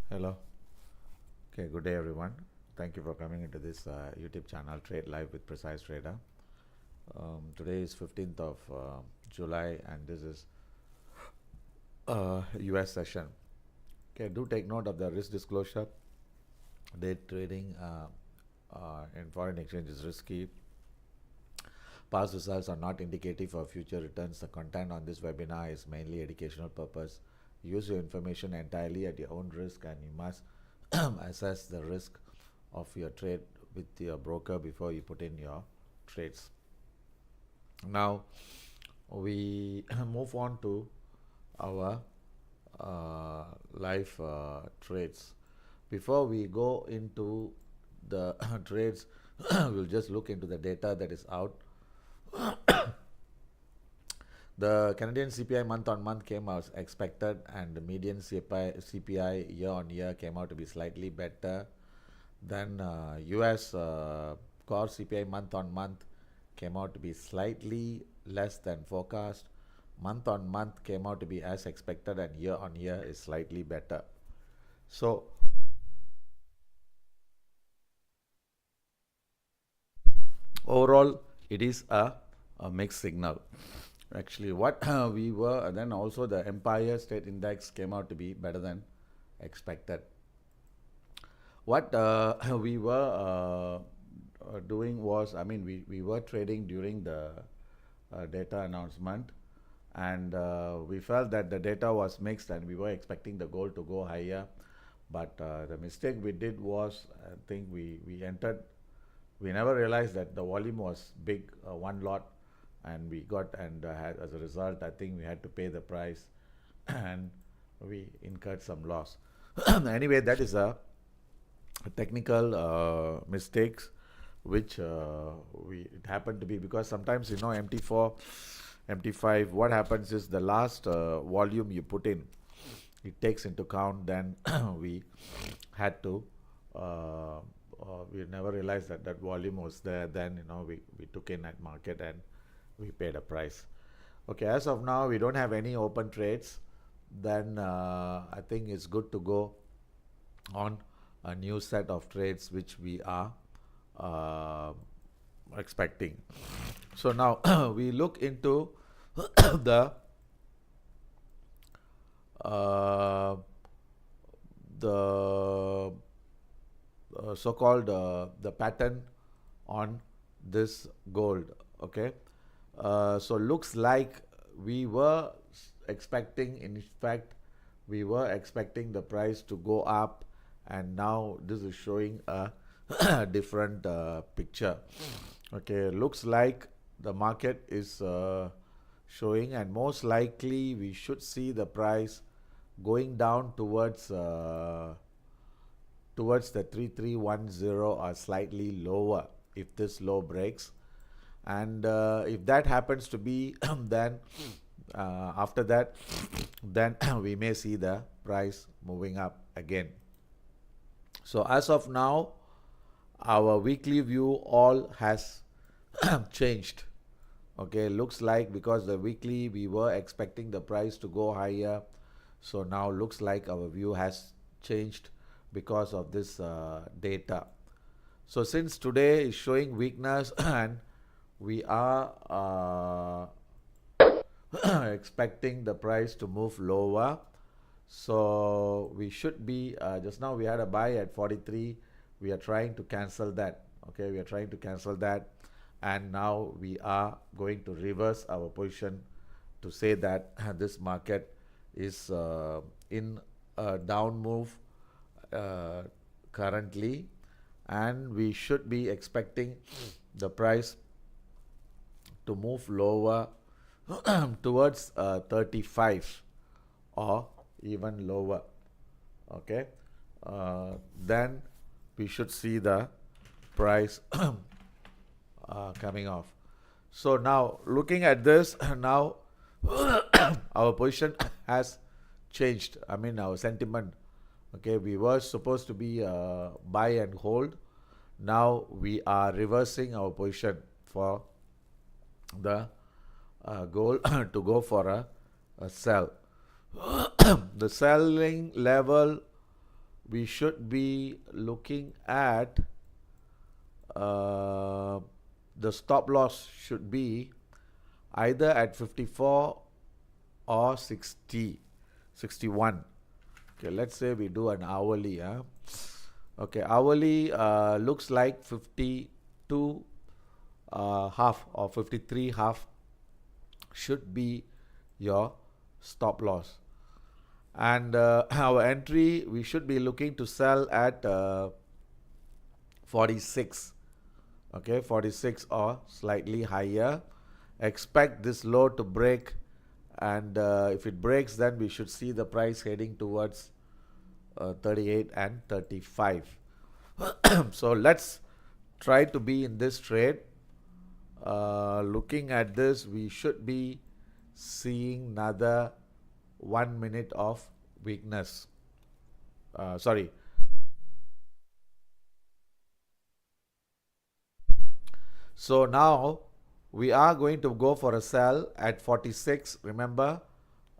Hello. Okay, good day everyone. Thank you for coming into this YouTube channel Trade Live with Precise Trader. Today is 15th of July and this is US session. Okay, do take note of the risk disclosure. Day trading in foreign exchange is risky. Past results are not indicative of future returns. The content on this webinar is mainly educational purpose. Use your information entirely at your own risk and you must assess the risk of your trade with your broker before you put in your trades. Now we move on to our live trades. Before we go into the trades, we'll just look into the data that is out. The Canadian CPI month on month came out as expected, and the median CPI year on year came out to be slightly better. Then US core CPI month on month came out to be slightly less than forecast. Month on month came out to be as expected, and year on year is slightly better. So overall it is a mixed signal. Actually what we were, and then also the Empire State Index came out to be better than expected. What we were doing was, we were trading during the data announcement, and we felt that the data was mixed and we were expecting the gold to go higher, but the mistake we did was, I think we entered, we never realized that the volume was big, one lot, and we got, and as a result I think we had to pay the price and we incurred some loss. Anyway, that is a technical mistakes which it happened to be, because sometimes MT4, MT5, what happens is the last volume you put in, it takes into count. Then we had to we never realized that that volume was there. Then we took in at market and we paid a price. Okay, as of now we don't have any open trades. Then I think it's good to go on a new set of trades which we are expecting. So now we look into the so-called the pattern on this gold. Okay, so looks like we were expecting, in fact we were expecting the price to go up, and now this is showing a different picture. Okay, looks like the market is showing, and most likely we should see the price going down towards the 3310 or slightly lower if this low breaks. And if that happens to be then after that, then we may see the price moving up again. So as of now, our weekly view all has changed. Okay, looks like, because the weekly we were expecting the price to go higher, so now looks like our view has changed because of this data. So since today is showing weakness and we are expecting the price to move lower, so we should be just now we had a buy at 43. We are trying to cancel that. Okay, we are trying to cancel that, and now we are going to reverse our position to say that this market is in a down move currently, and we should be expecting the price to move lower towards 35 or even lower. Okay, then we should see the price coming off. So now looking at this, now our position has changed. Our sentiment. Okay, we were supposed to be buy and hold. Now we are reversing our position for the goal to go for a sell. The selling level we should be looking at uh, the stop loss should be either at 54 or 60, 61. Okay, let's say we do an hourly. Okay, hourly looks like 52 half or 53 half should be your stop loss. And our entry, we should be looking to sell at 46. Okay, 46 or slightly higher. Expect this low to break, and if it breaks, then we should see the price heading towards 38 and 35. So let's try to be in this trade. Looking at this, we should be seeing another 1 minute of weakness. Sorry. So now we are going to go for a sell at 46. Remember,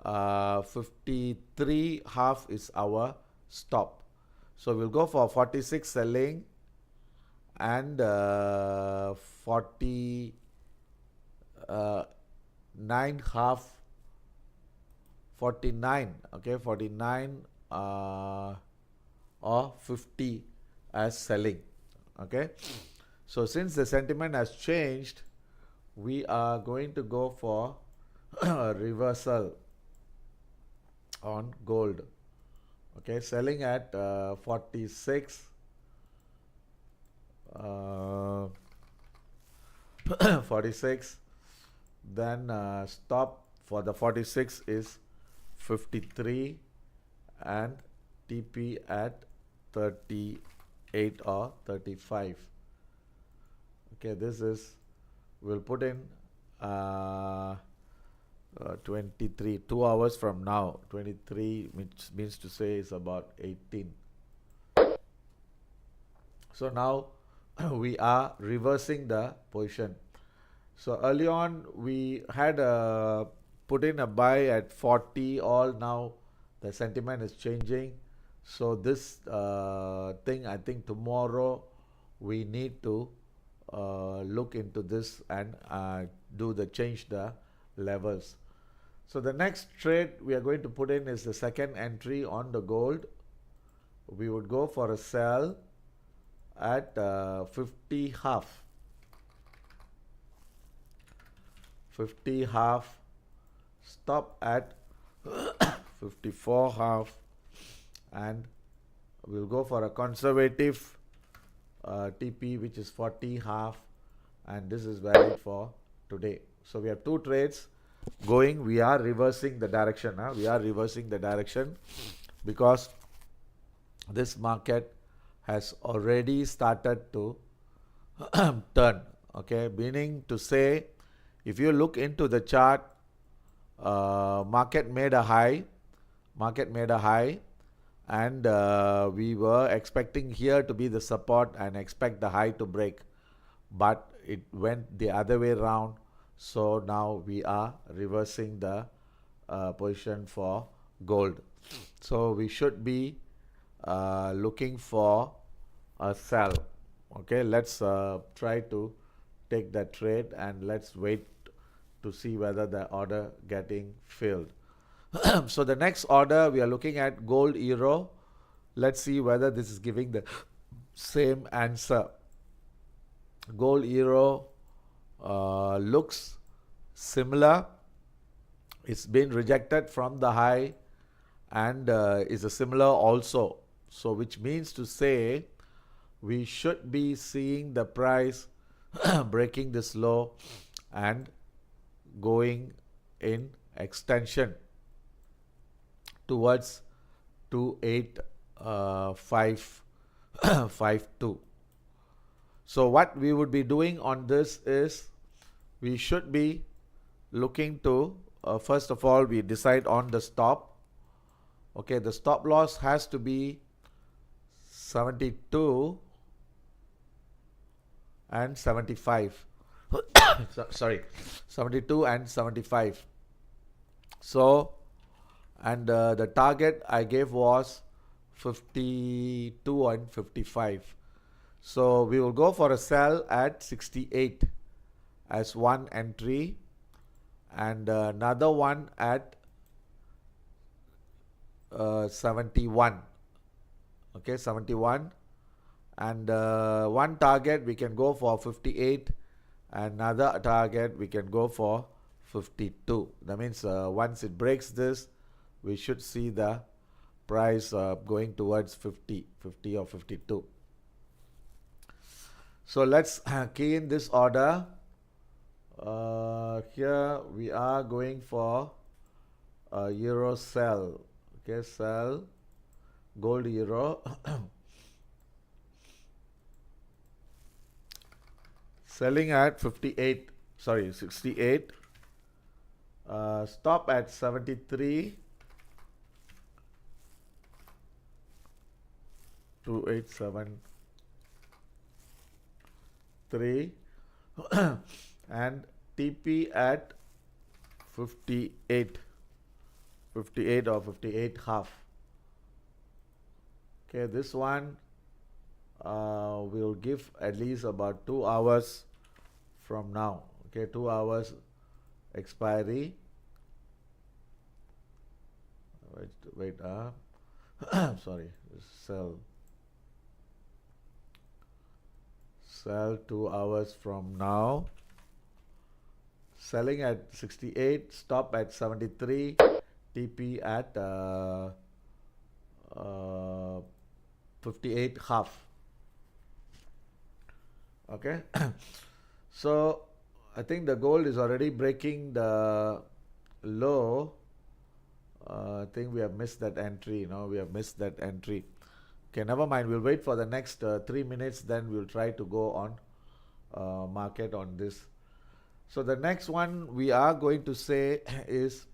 53 half is our stop. So we'll go for 46 selling and 49 half, 49, okay, 49 or 50 as selling. Okay, so since the sentiment has changed, we are going to go for a reversal on gold. Okay, selling at 46, 46, then stop for the 46 is 53 and TP at 38 or 35. Okay, this is, we'll put in 23, 2 hours from now. 23, which means to say is about 18. So now we are reversing the position. So early on we had put in a buy at 40 all. Now the sentiment is changing. So this thing, I think tomorrow we need to look into this and do the change the levels. So the next trade we are going to put in is the second entry on the gold. We would go for a sell at 50 half. 50 half, stop at 54 half, and we'll go for a conservative TP, which is 40 half, and this is valid for today. So we have two trades going. We are reversing the direction. We are reversing the direction because this market has already started to turn. Okay, meaning to say, if you look into the chart, market made a high, and we were expecting here to be the support and expect the high to break, but it went the other way around. So now we are reversing the position for gold. So we should be looking for a sell. Okay, let's try to take that trade and let's wait to see whether the order getting filled. So the next order we are looking at gold euro. Let's see whether this is giving the same answer. Gold euro looks similar. It's been rejected from the high and is a similar also. So which means to say we should be seeing the price breaking this low and going in extension towards 2852. So what we would be doing on this is we should be looking to first of all we decide on the stop. Okay, the stop loss has to be 72 and 75. Sorry, 72 and 75. So, and the target I gave was 52 and 55. So we will go for a sell at 68 as one entry, and another one at 71. Okay, 71, and one target we can go for 58, another target we can go for 52. That means once it breaks this, we should see the price going towards 50 or 52. So let's key in this order. Here we are going for a euro sell. Okay, sell gold euro. Selling at 68. Stop at 73. 2873 and TP at 58 or 58 half. Okay, this one will give at least about 2 hours from now. Okay, 2 hours expiry. Wait, sorry, sell 2 hours from now. Selling at 68, stop at 73, TP at 58 half. Okay, so I think the gold is already breaking the low. I think we have missed that entry. We have missed that entry. Okay, never mind. We'll wait for the next 3 minutes. Then we'll try to go on market on this. So the next one we are going to say is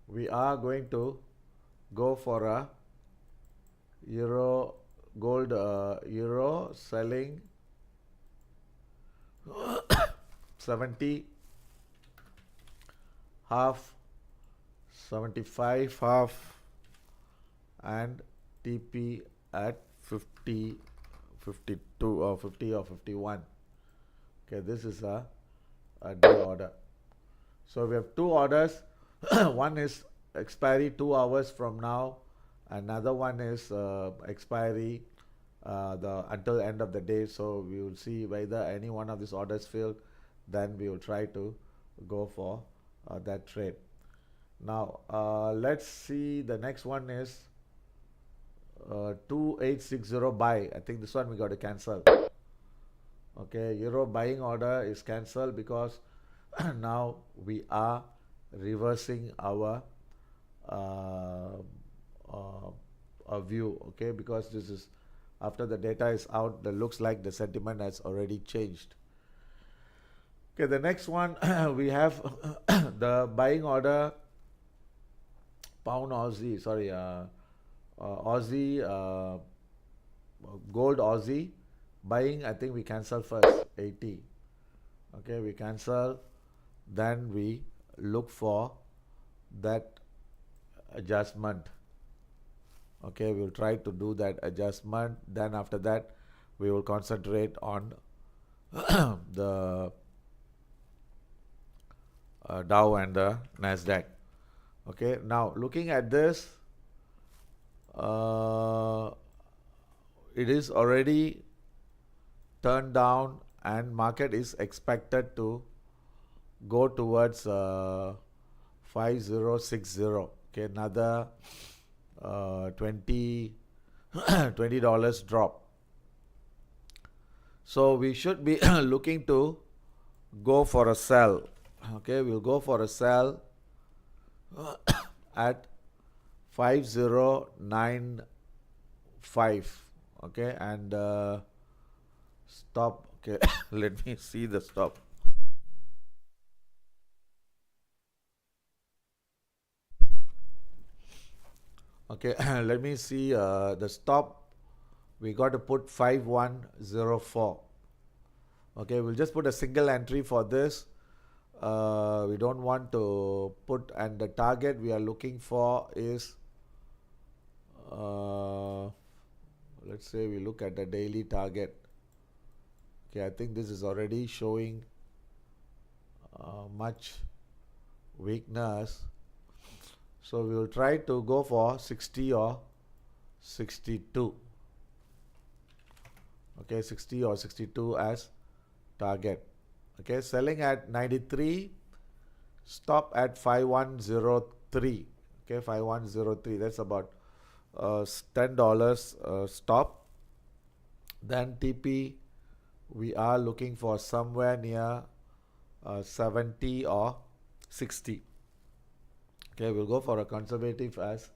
we are going to go for a euro gold euro selling 70 half, 75 half, and TP at 50, 52 or 50 or 51. Okay, this is a day order. So we have two orders. One is expiry 2 hours from now. Another one is expiry until end of the day. So we will see whether any one of these orders failed. Then we will try to go for that trade. Now let's see, the next one is 2860 buy. I think this one we got to cancel. Okay, euro buying order is cancelled because now we are reversing our view. Okay, because this is after the data is out, that looks like the sentiment has already changed. Okay, the next one we have the buying order pound Aussie, sorry, Aussie, gold Aussie buying. I think we cancel first 80. Okay, we cancel, then we look for that adjustment. Okay, we'll try to do that adjustment. Then after that we will concentrate on the Dow and the Nasdaq. Okay, now looking at this, it is already turned down and market is expected to go towards 5060. Okay, another $20 drop. So we should be looking to go for a sell. Okay, we'll go for a sell at 5095. Okay, and stop. Okay, let me see the stop. Okay, let me see the stop. We got to put 5104. Okay, we'll just put a single entry for this. We don't want to put, and the target we are looking for is uh, let's say we look at the daily target. Okay, I think this is already showing much weakness, so we will try to go for 60 or 62. Okay, 60 or 62 as target. Okay, selling at 93, stop at 5103. Okay, 5103, that's about $10 stop. Then TP, we are looking for somewhere near 70 or 60. Okay, we'll go for a conservative as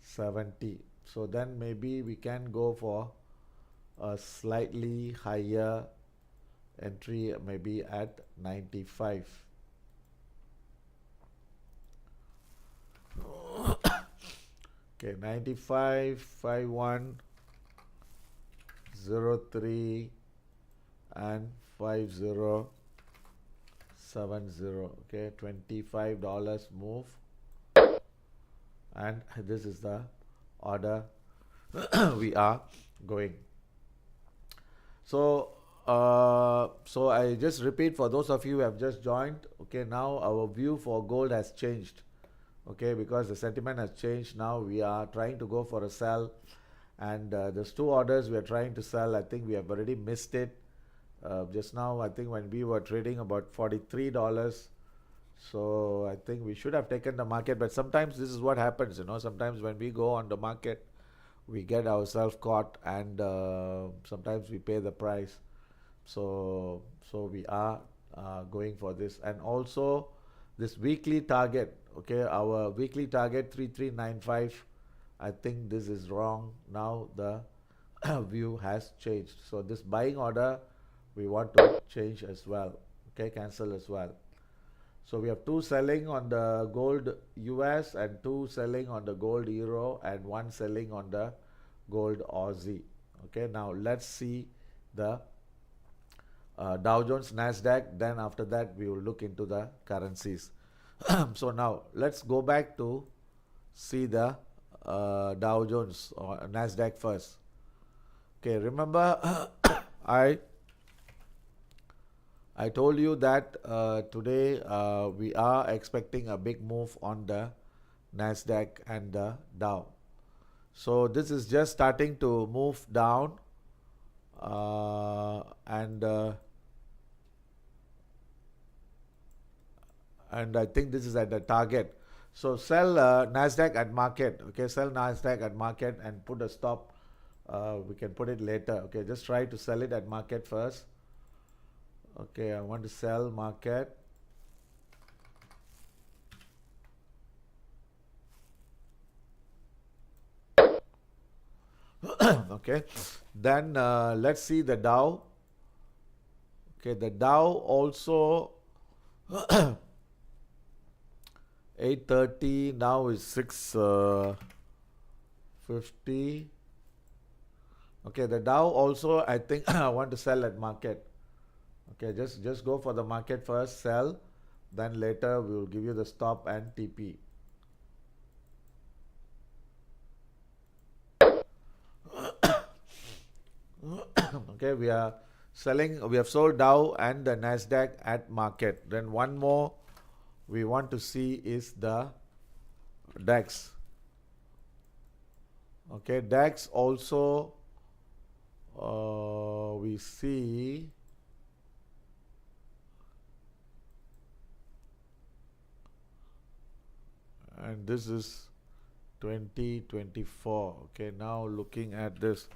70. So then maybe we can go for a slightly higher entry, maybe at 95. Okay, 95, 5103 and 5070. Okay, $25 move, and this is the order we are going. So so I just repeat for those of you who have just joined. Okay, now our view for gold has changed. Okay, because the sentiment has changed. Now we are trying to go for a sell, and there's two orders we are trying to sell. I think we have already missed it just now. I think when we were trading about $43, so I think we should have taken the market. But sometimes this is what happens, sometimes when we go on the market, we get ourselves caught, and sometimes we pay the price. So we are going for this. And also this weekly target, okay, our weekly target 3395, I think this is wrong. Now the view has changed, so this buying order we want to change as well. Okay, cancel as well. So we have two selling on the gold US, and two selling on the gold euro, and one selling on the gold Aussie. Okay, now let's see the Dow Jones, Nasdaq. Then after that we will look into the currencies. So now let's go back to see the Dow Jones or Nasdaq first. Okay, remember I told you that today we are expecting a big move on the Nasdaq and the Dow. So this is just starting to move down, and I think this is at the target. So sell Nasdaq at market. Okay, sell Nasdaq at market and put a stop. We can put it later. Okay, just try to sell it at market first. Okay, I want to sell market. Okay, then let's see the Dow. Okay, the Dow also 830, now is 650. Okay, the Dow also, I think I want to sell at market. Okay, just go for the market first, sell, then later we will give you the stop and TP. Okay, we are selling, we have sold Dow and the Nasdaq at market. Then one more we want to see is the DAX. Okay, DAX also we see and this is 2024. Okay, now looking at this.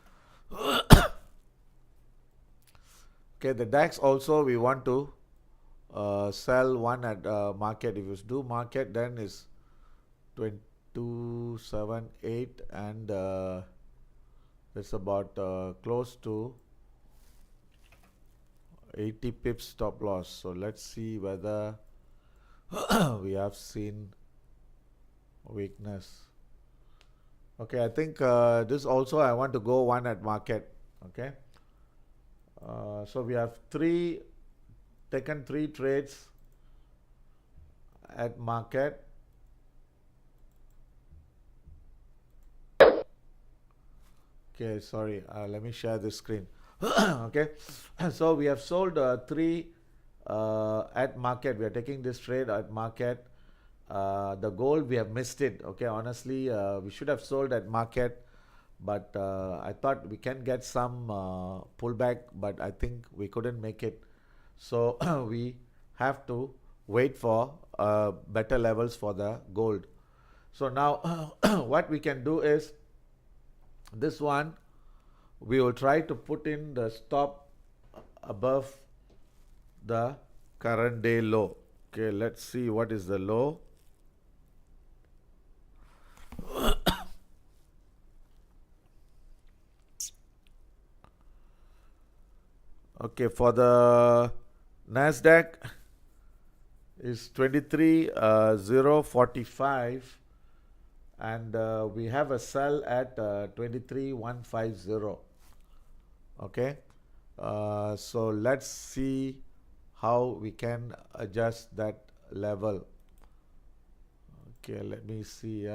Okay, the DAX also we want to sell one at market. If you do market, then is 2278, and it's about close to 80 pips stop loss. So let's see whether we have seen weakness. Okay, I think this also I want to go one at market. Okay, so we have taken three trades at market. Okay, sorry. Let me share this screen. Okay, so we have sold three at market. We are taking this trade at market. The gold, we have missed it. Okay, honestly, we should have sold at market, but I thought we can get some pullback, but I think we couldn't make it. So we have to wait for better levels for the gold. So now what we can do is this one, we will try to put in the stop above the current day low. Okay, let's see what is the low. Okay, for the Nasdaq is 23,045, and we have a sell at 23,150. Okay, so let's see how we can adjust that level. Okay, let me see.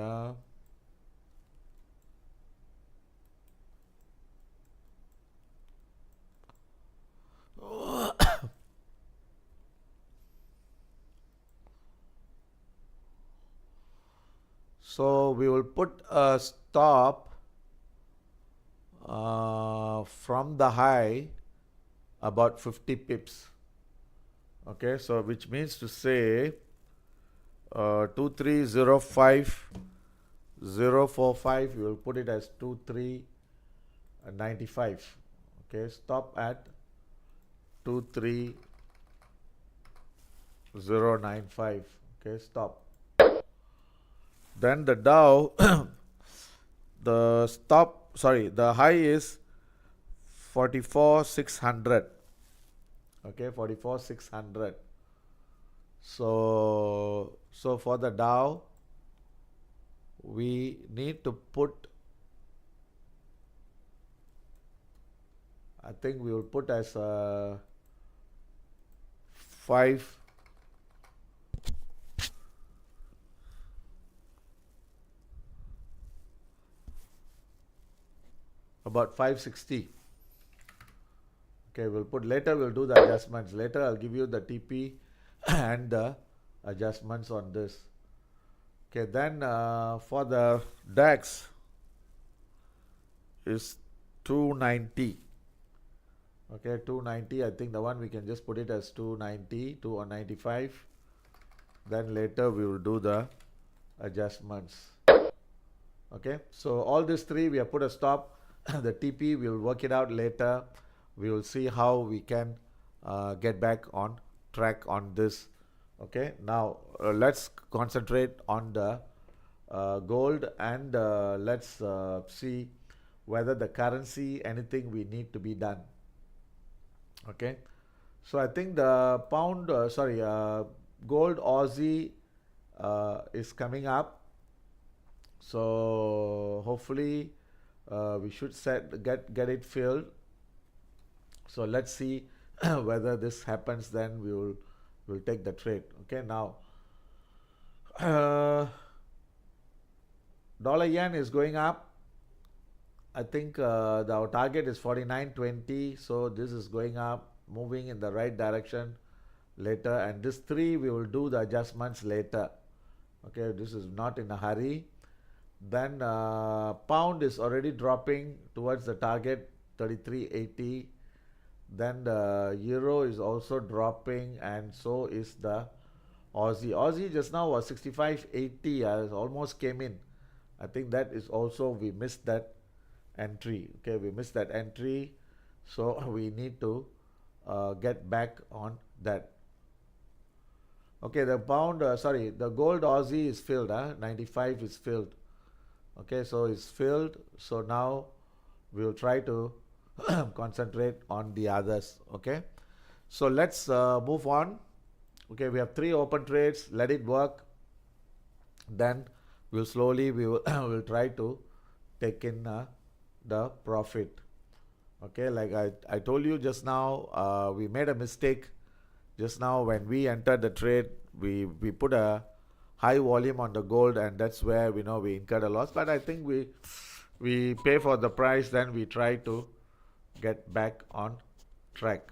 So we will put a stop from the high about 50 pips. Okay, so which means to say 2305.045, we will put it as 2395. Okay, stop at 23095. Okay, stop. Then the Dow, the high is 44,600. Okay, 44,600. So for the Dow, we need to put, I think we will put as 5. About 560. Okay, we'll put later, we'll do the adjustments. Later, I'll give you the TP and the adjustments on this. Okay, then for the DAX is 290. Okay, 290. I think the one we can just put it as 290, 295. Then later we will do the adjustments. Okay, so all these three we have put a stop. The TP, we will work it out later. We will see how we can get back on track on this. Okay, now let's concentrate on the gold, and let's see whether the currency, anything we need to be done. Okay, so I think the pound, gold Aussie is coming up. So hopefully we should get it filled. So let's see whether this happens. Then we'll take the trade. Okay, now dollar yen is going up. I think our target is 49.20. So this is going up, moving in the right direction later. And this 3 we will do the adjustments later. Okay, this is not in a hurry. Then pound is already dropping towards the target 33.80. Then the euro is also dropping, and so is the Aussie. Aussie just now was 65.80. Almost came in. I think that is also, we missed that entry. Okay, we missed that entry. So we need to get back on that. Okay, the pound, the gold Aussie is filled. 95 is filled. Okay, so it's filled. So now we'll try to concentrate on the others. Okay, so let's move on. Okay, we have 3 open trades. Let it work. Then we'll we'll try to take in the profit. Okay, like I told you just now, we made a mistake just now when we entered the trade. We put a high volume on the gold, and that's where we know we incurred a loss. But I think we we pay for the price, then we try to get back on track.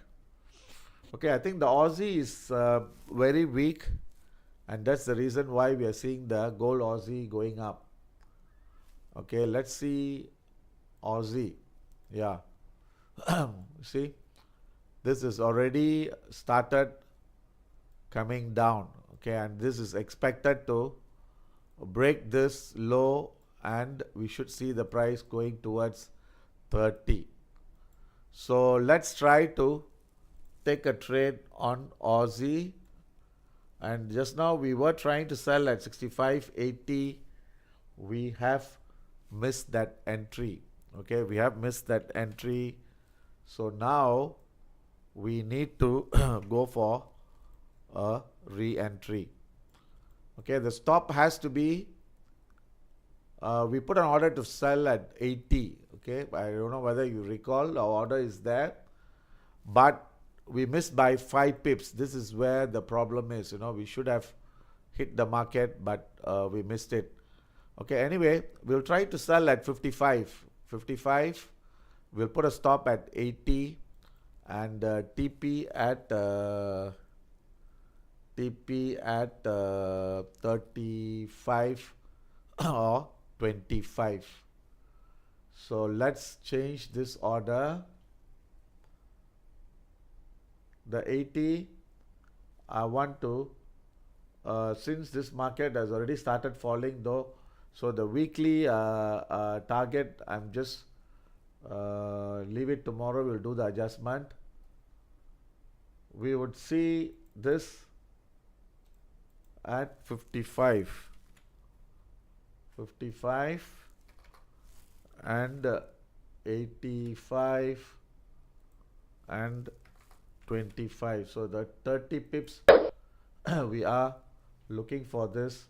Okay, I think the Aussie is very weak, and that's the reason why we are seeing the gold Aussie going up. Okay, let's see Aussie. Yeah, see, this is already started coming down. Okay, and this is expected to break this low, and we should see the price going towards 30. So let's try to take a trade on Aussie. And just now we were trying to sell at 65.80. We have missed that entry. Okay, we have missed that entry. So now we need to go for a re-entry. Okay, the stop has to be, we put an order to sell at 80. Okay, I don't know whether you recall, our order is there, but we missed by 5 pips. This is where the problem is. You know, we should have hit the market, but we missed it. Okay, anyway, we'll try to sell at 55. 55, we'll put a stop at 80, and TP at 35 or 25. So let's change this order. The 80, I want to, since this market has already started falling though, so the weekly target, I'm just leave it tomorrow, we'll do the adjustment. We would see this at 55 and 85 and 25. So the 30 pips we are looking for this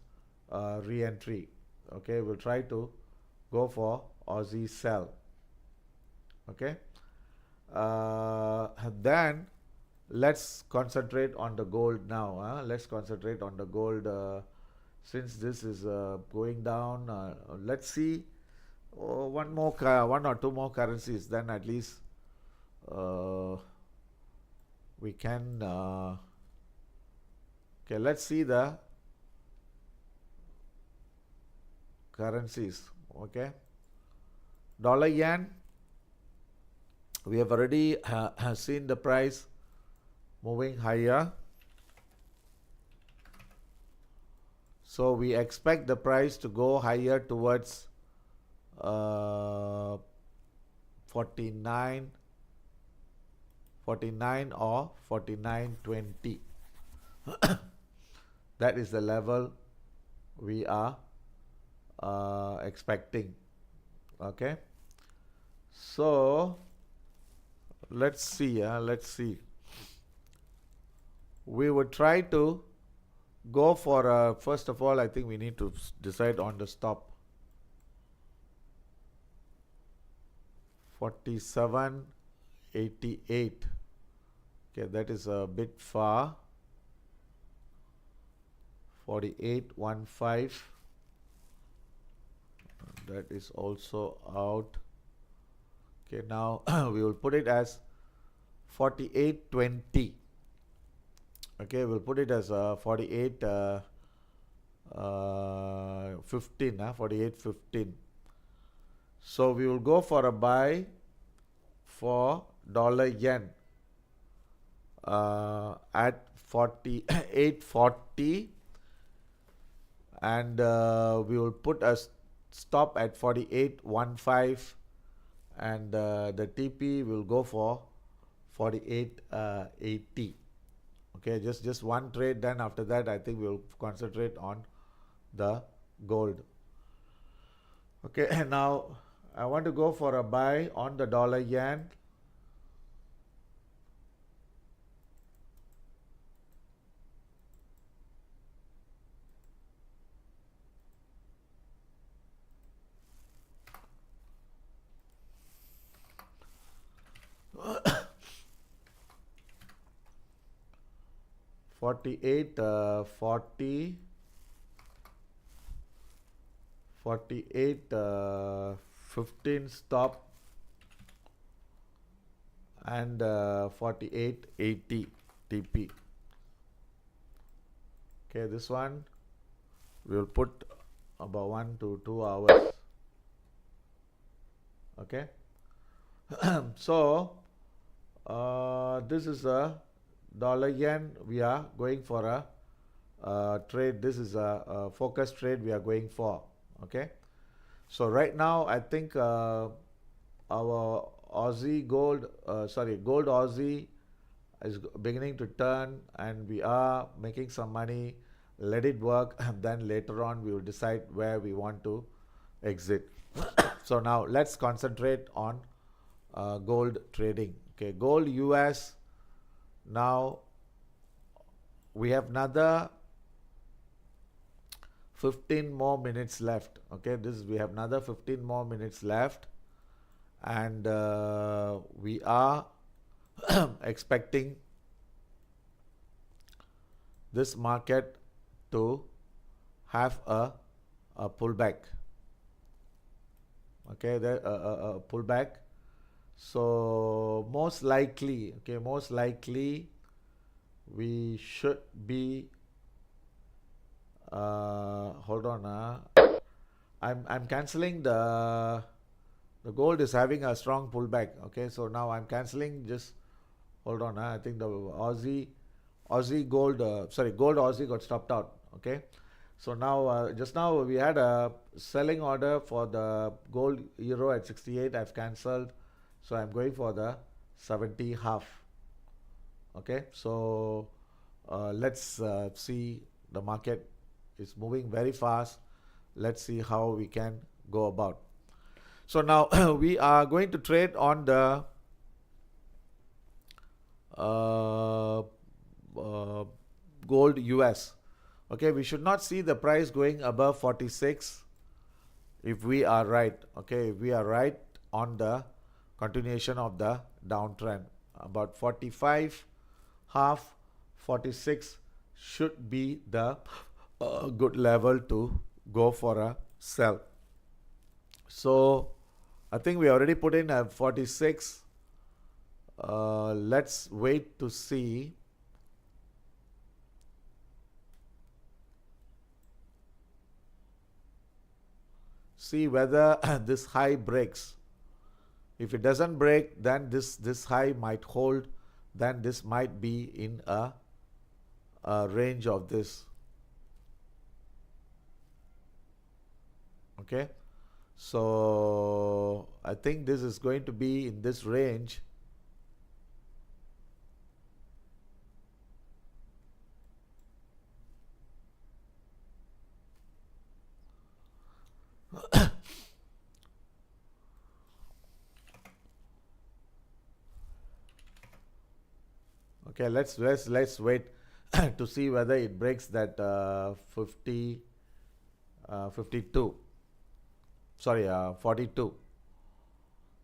re-entry. Okay, we'll try to go for Aussie sell. Okay, then let's concentrate on the gold now. Let's concentrate on the gold since this is going down. Let's see one or two more currencies, then at least we can okay, let's see the currencies. Okay, dollar yen, we have already seen the price moving higher, so we expect the price to go higher towards 49 or 49.20. That is the level we are expecting. Okay, so let's see. We would try to go for first of all, I think we need to decide on the stop. 47.88. Okay, that is a bit far. 48.15. That is also out. Okay, now we will put it as 48.20. Okay, we'll put it as 48.15. 48.15. So we will go for a buy for dollar yen at 48.40, and we will put a stop at 48.15, and the TP will go for 48.80. Okay, just one trade, then after that I think we will concentrate on the gold. Okay, and now I want to go for a buy on the dollar yen. Forty-eight, 48, 15 stop and 4880 TP. Okay, this one we will put about 1 to 2 hours. Okay. So this is a dollar yen. We are going for a trade. This is a focus trade we are going for. Okay. So right now I think our Aussie gold, gold Aussie is beginning to turn, and we are making some money. Let it work, and then later on we will decide where we want to exit. So now let's concentrate on gold trading. Okay, gold US. Now we have another 15 more minutes left. Okay, we have another 15 more minutes left, and we are expecting this market to have a pullback. Okay, a pullback. So most likely, we should be. Hold on. I'm canceling the gold is having a strong pullback. Okay, so now I'm canceling. Just hold on. I think the Aussie gold, gold Aussie got stopped out. Okay, so now just now we had a selling order for the gold euro at 68. I've cancelled, so I'm going for the 70 half. Okay, so let's see. The market is moving very fast. Let's see how we can go about. So now we are going to trade on the gold US. Okay, we should not see the price going above 46 if we are right. Okay, if we are right on the continuation of the downtrend. About 45 half, 46 should be the good level to go for a sell. So I think we already put in a 46. Let's wait to see. See whether this high breaks. If it doesn't break, then this high might hold. Then this might be in a range of this. Okay, so I think this is going to be in this range. Okay, let's wait to see whether it breaks that 52. Sorry, 42.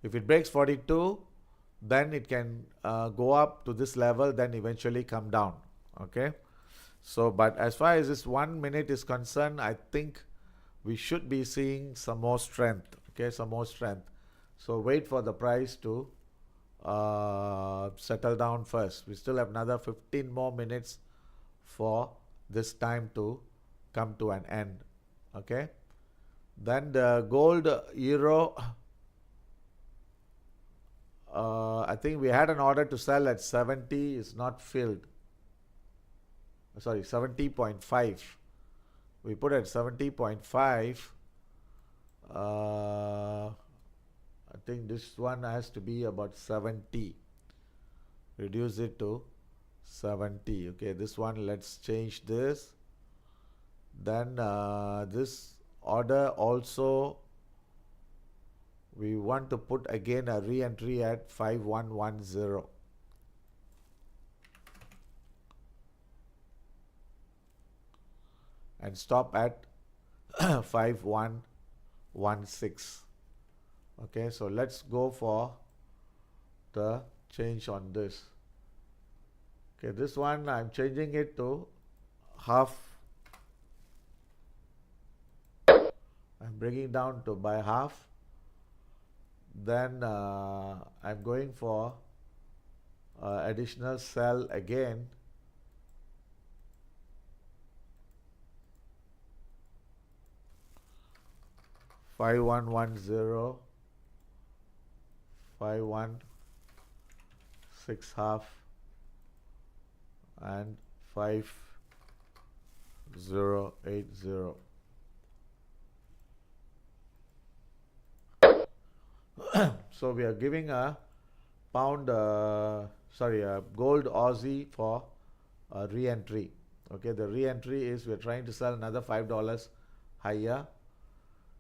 If it breaks 42, then it can go up to this level, then eventually come down. Okay, so but as far as this 1 minute is concerned, I think we should be seeing some more strength. Okay, some more strength. So wait for the price to settle down first. We still have another 15 more minutes for this time to come to an end. Okay, then the gold euro, I think we had an order to sell at 70, is not filled. Sorry, 70.5. We put at 70.5. I think this one has to be about 70. Reduce it to 70. Okay, this one, let's change this. Then this order also, we want to put again a re-entry at 5110. And stop at 5116. Okay, so let's go for the change on this. Okay, this one I'm changing it to half. I'm bringing down to by half. then I'm going for additional sell again. Five one one zero, 516 half, and 5080. So we are giving a pound, gold Aussie for re-entry. Okay, the re-entry is we're trying to sell another $5 higher.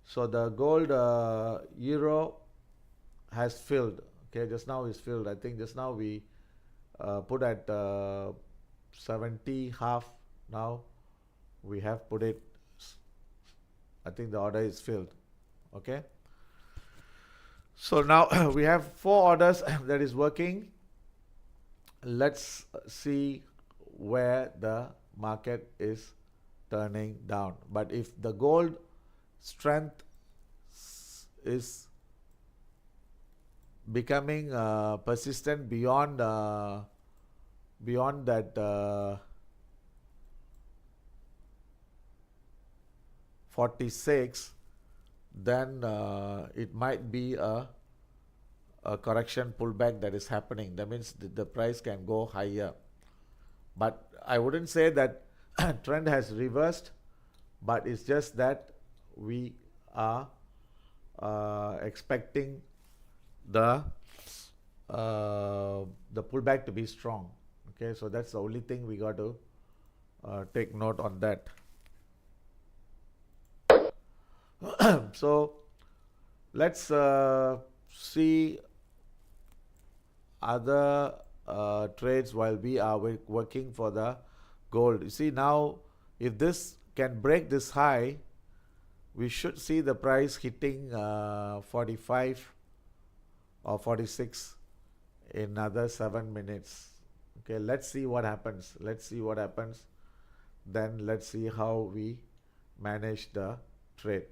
So the gold euro has filled. Okay, just now is filled. I think just now we put at 70 half. Now we have put it, I think the order is filled. Okay, so now we have 4 orders that is working. Let's see where the market is turning down. But if the gold strength is becoming persistent beyond that 46, then it might be a correction pullback that is happening. That means the price can go higher. But I wouldn't say that trend has reversed, but it's just that we are expecting the pullback to be strong. Okay, so that's the only thing we got to take note on that. So let's see other trades while we are working for the gold. You see, now if this can break this high, we should see the price hitting 45 or 46 in another 7 minutes. Okay, let's see what happens. Then let's see how we manage the trade.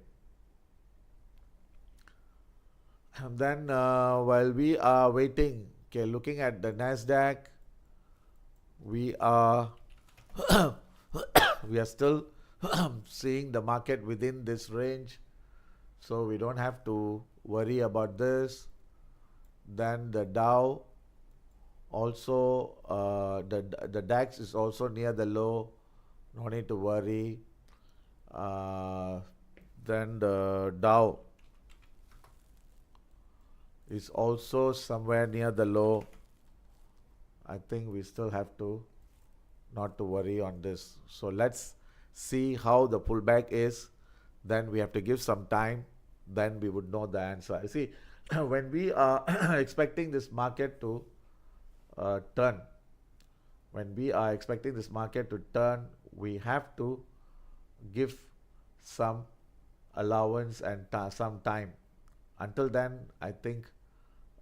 And then while we are waiting, okay, looking at the Nasdaq, we are we are still seeing the market within this range, so we don't have to worry about this. Then the Dow also, the DAX is also near the low, no need to worry. Then the Dow is also somewhere near the low. I think we still have to not to worry on this. So let's see how the pullback is. Then we have to give some time. Then we would know the answer. You see, when we are expecting this market to turn, we have to give some allowance and some time. Until then, I think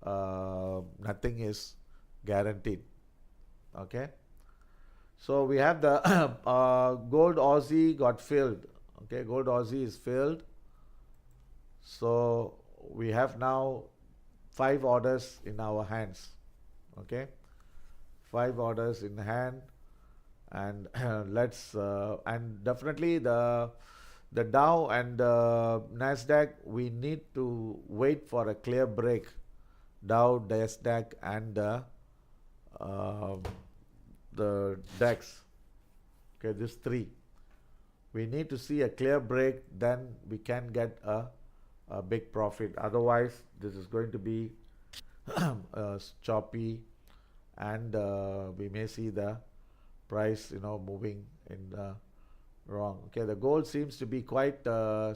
nothing is guaranteed. Okay, so we have the gold Aussie got filled. Okay, gold Aussie is filled. So we have now 5 orders in our hands. Okay, 5 orders in hand, and let's and definitely the Dow and the Nasdaq, we need to wait for a clear break. Dow, Nasdaq, and the DAX. Okay, these 3. We need to see a clear break, then we can get a big profit. Otherwise, this is going to be choppy, and we may see the price, moving in the wrong. Okay, the gold seems to be quite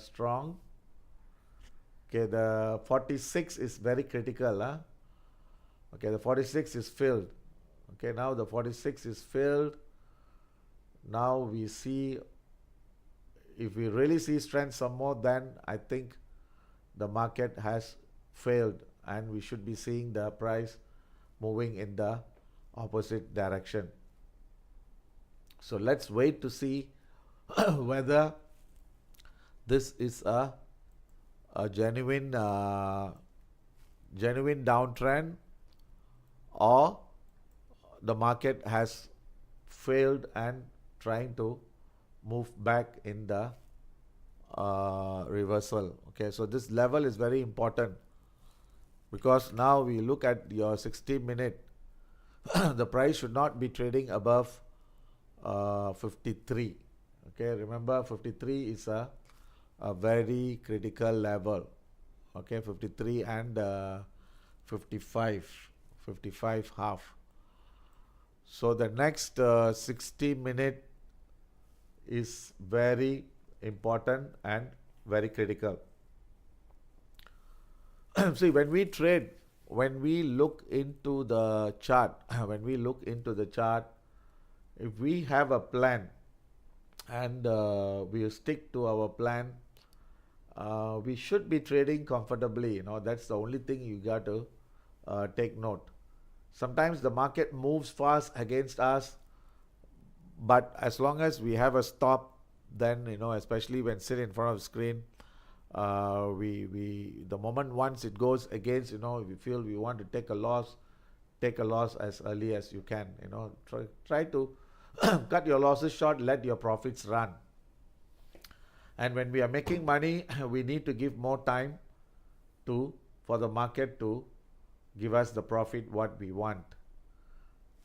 strong. Okay, the 46 is very critical. Okay, the 46 is filled. Okay, now the 46 is filled. Now we see, if we really see strength some more, then I think the market has failed, and we should be seeing the price moving in the opposite direction. So let's wait to see whether this is a genuine genuine downtrend, or the market has failed and trying to move back in the reversal. Okay, so this level is very important, because now we look at your 60-minute, the price should not be trading above 53. Okay, remember 53 is a very critical level. Okay, 53 and 55 half. So the next 60-minute is very important and very critical. See, when we trade, when we look into the chart, if we have a plan and we stick to our plan, we should be trading comfortably. That's the only thing you got to take note. Sometimes the market moves fast against us, but as long as we have a stop, then especially when sit in front of the screen, we the moment once it goes against, if we feel we want to take a loss as early as you can. Try to cut your losses short, let your profits run. And when we are making money, we need to give more time for the market to give us the profit what we want.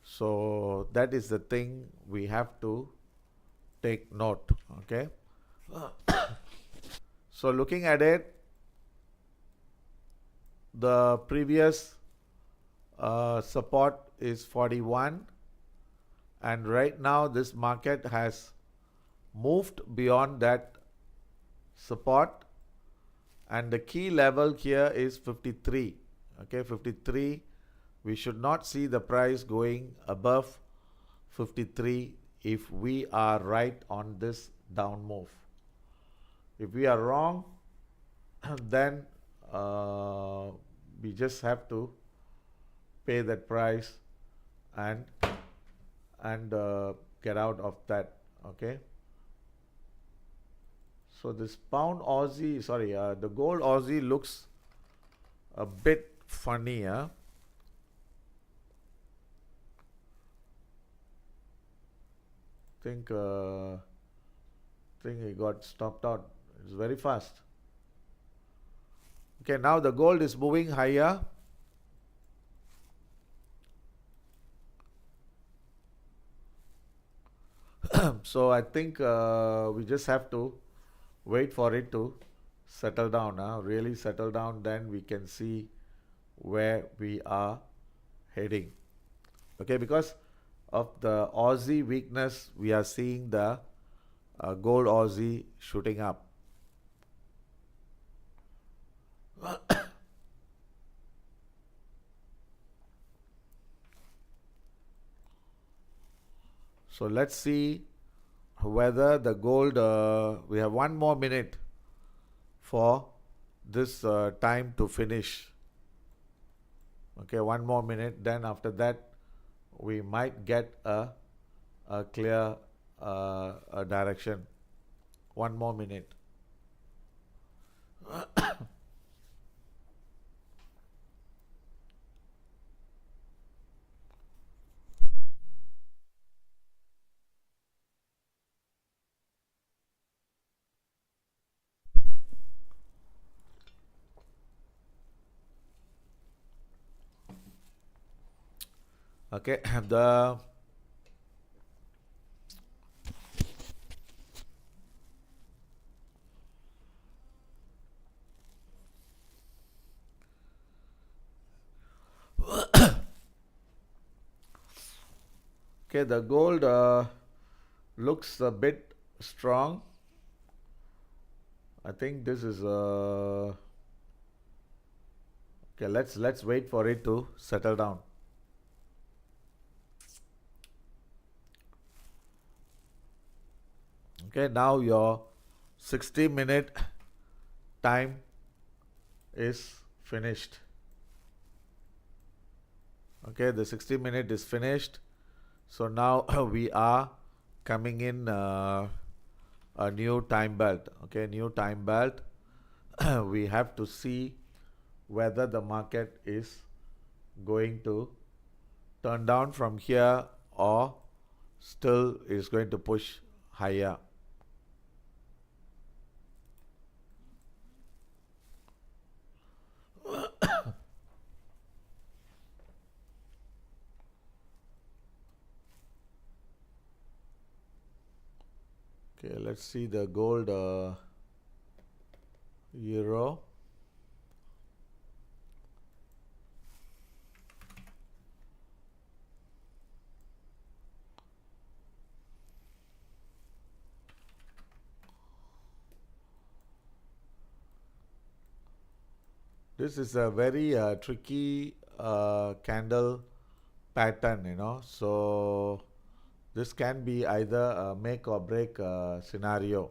So that is the thing we have to take note. Okay. So looking at it, the previous support is 41, and right now this market has moved beyond that support, and the key level here is 53. Okay, 53. We should not see the price going above 53 if we are right on this down move. If we are wrong, then we just have to pay that price and get out of that. Okay. So this pound Aussie, the gold Aussie looks a bit funny. Think it got stopped out. It's very fast. Okay, now the gold is moving higher. So I think we just have to wait for it to settle down, really settle down, then we can see where we are heading. Okay, because of the Aussie weakness, we are seeing the gold Aussie shooting up. So let's see whether the gold, we have 1 more minute for this time to finish. Okay, 1 more minute, then after that we might get a clear direction. 1 more minute. Okay, the gold looks a bit strong. I think this is okay. Let's wait for it to settle down. Okay, now your 60-minute time is finished. Okay, the 60-minute is finished. So now we are coming in a new time belt. Okay, new time belt. We have to see whether the market is going to turn down from here or still is going to push higher. Okay, let's see the gold euro. This is a very tricky candle pattern, so this can be either a make or break scenario.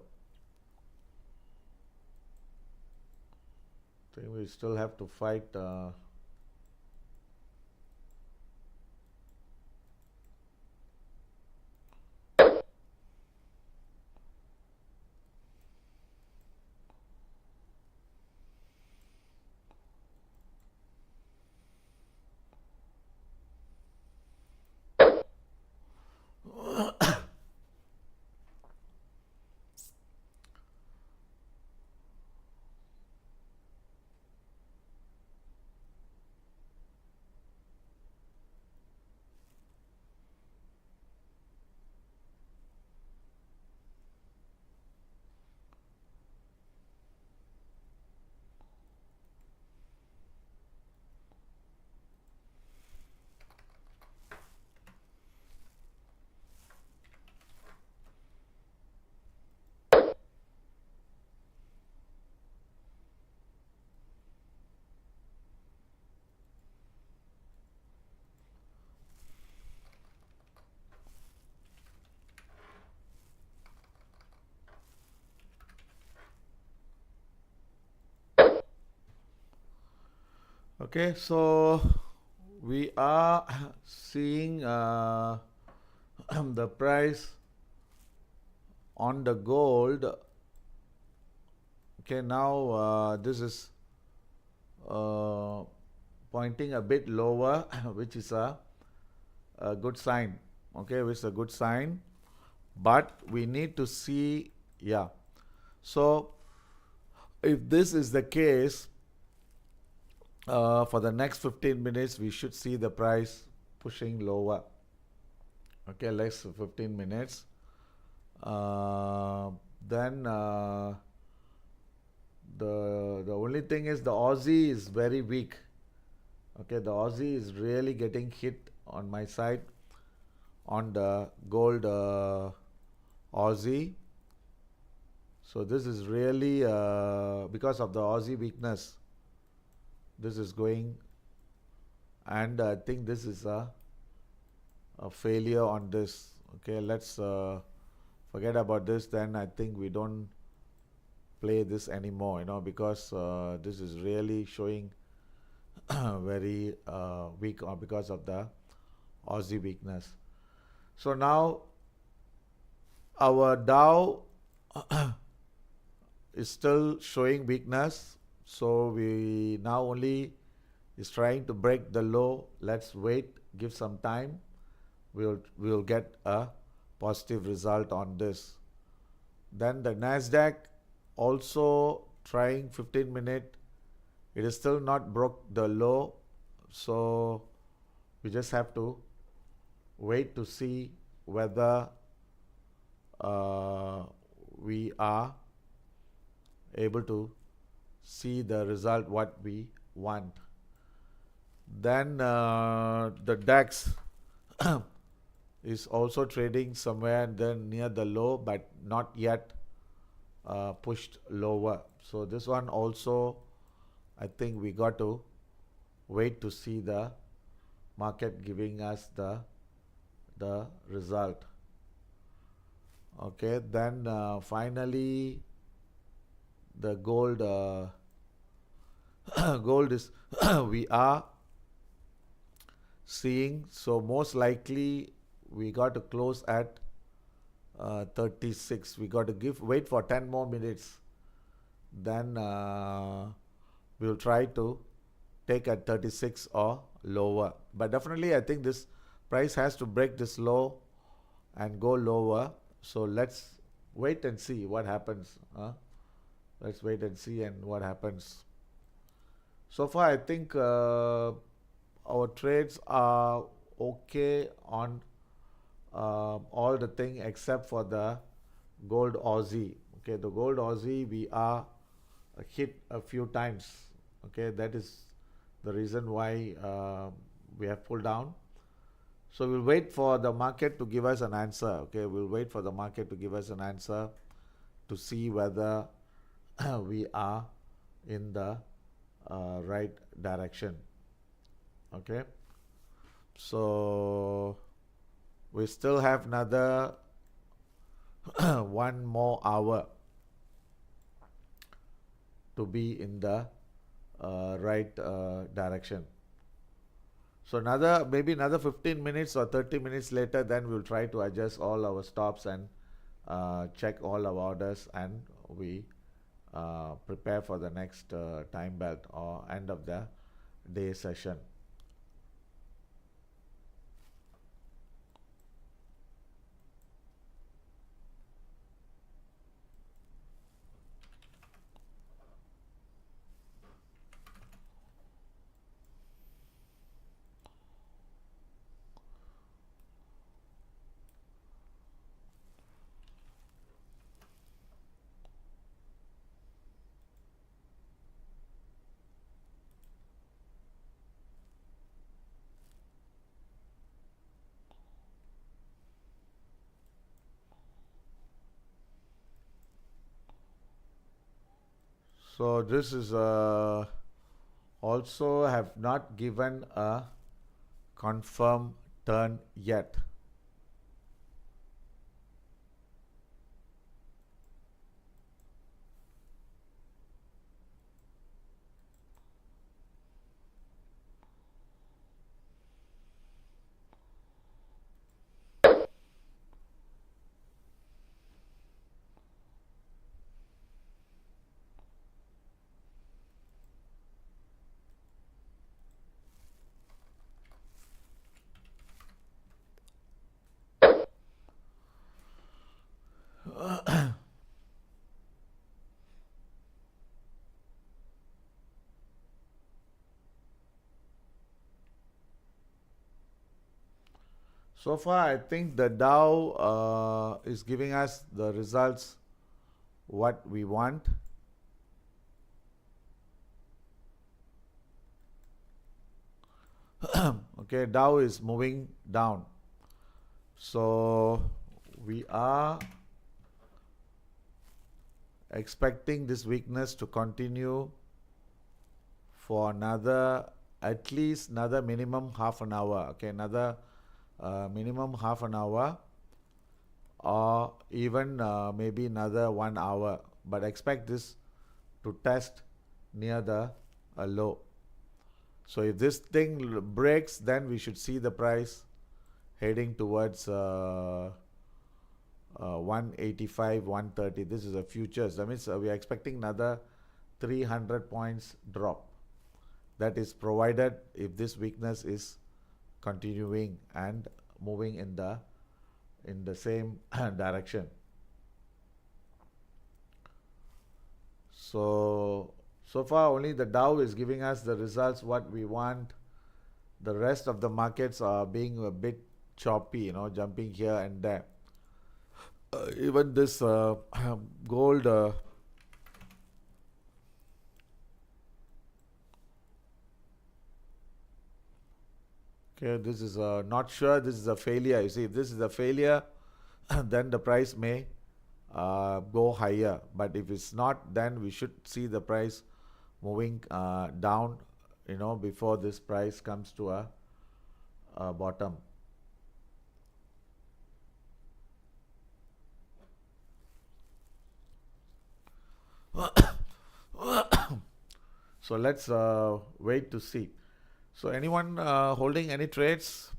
I think we still have to fight. Okay, so we are seeing the price on the gold. Okay, now this is pointing a bit lower, which is a good sign. Okay, which is a good sign, but we need to see, yeah. So if this is the case, for the next 15 minutes, we should see the price pushing lower. Okay, next 15 minutes. Then the only thing is the Aussie is very weak. Okay, the Aussie is really getting hit on my side on the gold Aussie. So this is really because of the Aussie weakness. This is going, and I think this is a failure on this. Okay, let's forget about this. Then I think we don't play this anymore, because this is really showing very weak because of the Aussie weakness. So now our Dow is still showing weakness. So we now only is trying to break the low. Let's wait, give some time. We'll get a positive result on this. Then the Nasdaq also trying 15-minute. It is still not broke the low. So we just have to wait to see whether we are able to see the result what we want. Then the DAX is also trading somewhere then near the low, but not yet pushed lower. So this one also, I think we got to wait to see the market giving us the result. Okay, then finally the gold gold is we are seeing, so most likely we got to close at 36. We got to wait for 10 more minutes, then we'll try to take at 36 or lower. But definitely I think this price has to break this low and go lower. So let's wait and see what happens. Let's wait and see and what happens. So far I think our trades are okay on all the thing except for the gold Aussie. Okay, the gold Aussie we are hit a few times. Okay, that is the reason why we have pulled down. So we'll wait for the market to give us an answer. Okay, we'll wait for the market to give us an answer to see whether we are in the right direction. Okay, so we still have another 1 more hour to be in the right direction. So maybe another 15 minutes or 30 minutes later, then we'll try to adjust all our stops and check all our orders, and we prepare for the next time belt or end of the day session. So this is also have not given a confirm turn yet. So far, I think the Dow is giving us the results what we want. Okay, Dow is moving down. So we are expecting this weakness to continue for at least another minimum half an hour. Okay, another minimum half an hour, or even maybe another 1 hour. But expect this to test near the low. So if this thing breaks, then we should see the price heading towards 185, 130. This is a futures. That means we are expecting another 300 points drop. That is provided if this weakness is continuing and moving in the same direction. So far only the Dow is giving us the results what we want. The rest of the markets are being a bit choppy, jumping here and there. Even this gold okay, this is not sure. This is a failure. You see, if this is a failure, then the price may go higher. But if it's not, then we should see the price moving down, before this price comes to a bottom. So let's wait to see. So anyone holding any trades?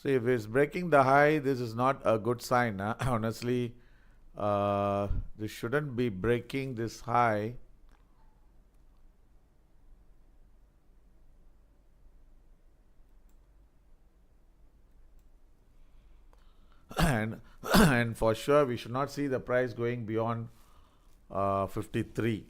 So if it's breaking the high, this is not a good sign. Honestly, this shouldn't be breaking this high. And and for sure, we should not see the price going beyond 53.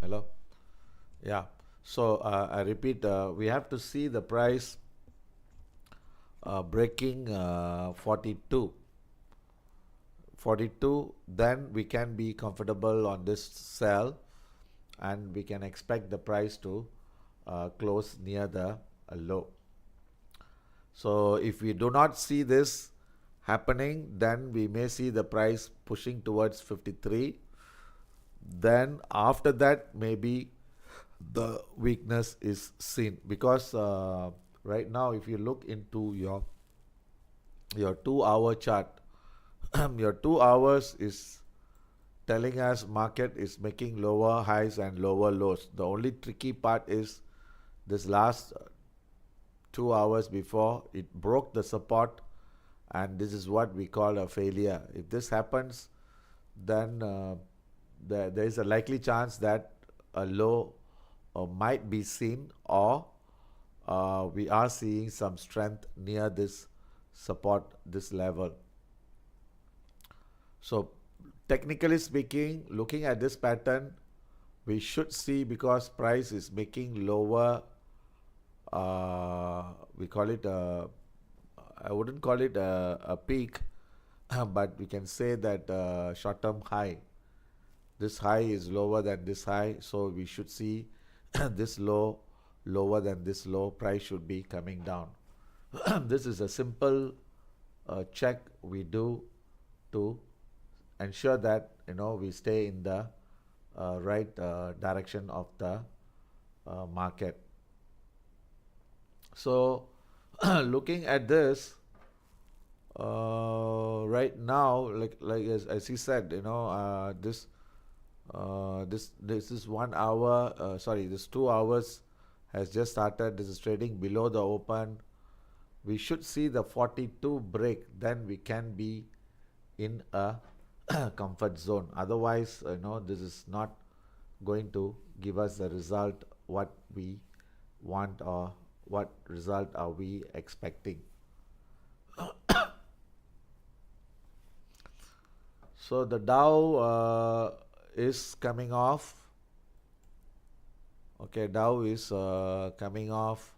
Hello? Yeah. So I repeat, we have to see the price breaking 42. 42, then we can be comfortable on this sell, and we can expect the price to close near the low. So if we do not see this happening, then we may see the price pushing towards 53. Then after that, maybe the weakness is seen, because right now if you look into your 2 hour chart, your 2 hours is telling us market is making lower highs and lower lows. The only tricky part is this last 2 hours before it broke the support, and this is what we call a failure. If this happens, then there is a likely chance that a low might be seen, or we are seeing some strength near this support, this level. So technically speaking, looking at this pattern, we should see, because price is making lower, we call it I wouldn't call it a peak, but we can say that short-term high. This high is lower than this high, so we should see this low lower than this low. Price should be coming down. This is a simple check we do to ensure that we stay in the right direction of the market. So looking at this right now, like as he said, this is 1 hour. Sorry, this 2 hours has just started. This is trading below the open. We should see the 42 break, then we can be in a comfort zone. Otherwise, this is not going to give us the result what we want, or what result are we expecting. So the Dow is coming off. Okay, Dow is coming off.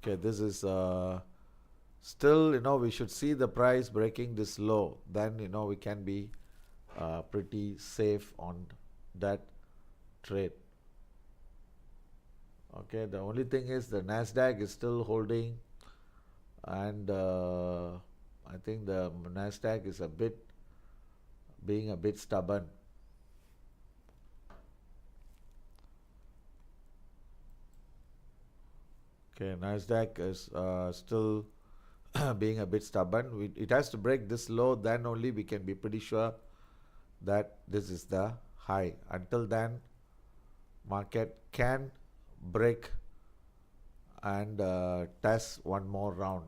Okay, this is still, we should see the price breaking this low. Then, we can be pretty safe on that trade. Okay, the only thing is the Nasdaq is still holding, and I think the Nasdaq is being a bit stubborn. Okay, Nasdaq is still being a bit stubborn. It has to break this low, then only we can be pretty sure that this is the high. Until then, market can break and test one more round.